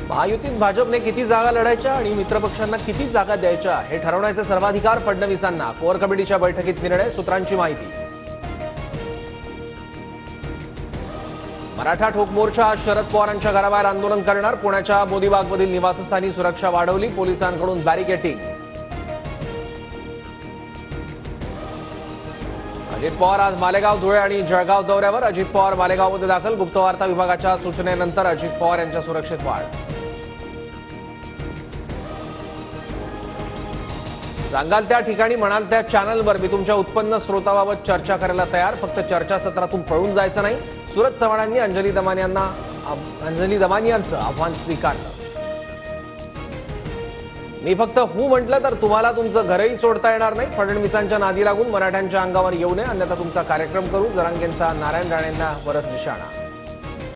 महायुतीत भाजपने किती जागा लढायच्या आणि मित्रपक्षांना किती जागा द्यायच्या हे ठरवण्याचे सर्वाधिकार फडणवीसांना. कोर कमिटीच्या बैठकीत निर्णय, सूत्रांची माहिती. मराठा ठोक मोर्चा आज शरद पवारांच्या घराबाहेर आंदोलन करणार. पुण्याच्या मोदीबागमधील निवासस्थानी सुरक्षा वाढवली, पोलिसांकडून बॅरिकेडिंग. अजित पवार आज मालेगाव, धुळे आणि जळगाव दौऱ्यावर. अजित पवार मालेगावमध्ये दाखल. गुप्तवार्ता विभागाच्या सूचनेनंतर अजित पवार यांच्या सुरक्षेत वाढ. सांगाल त्या ठिकाणी, म्हणाल त्या चॅनलवर मी तुमच्या उत्पन्न स्रोताबाबत चर्चा करायला तयार. फक्त चर्चासत्रातून पळून जायचं नाही. सूरज चव्हाणांनी अंजली दमानियांचं आव्हान स्वीकारलं. मी फक्त हू म्हटलं तर तुम्हाला तुमचं घरही सोडता येणार नाही. फडणवीसांच्या नादी लागून मराठ्यांच्या अंगावर येऊ नये, अन्यथा तुमचा कार्यक्रम करू. जरांगेंचा नारायण राणेंना परत निशाणा.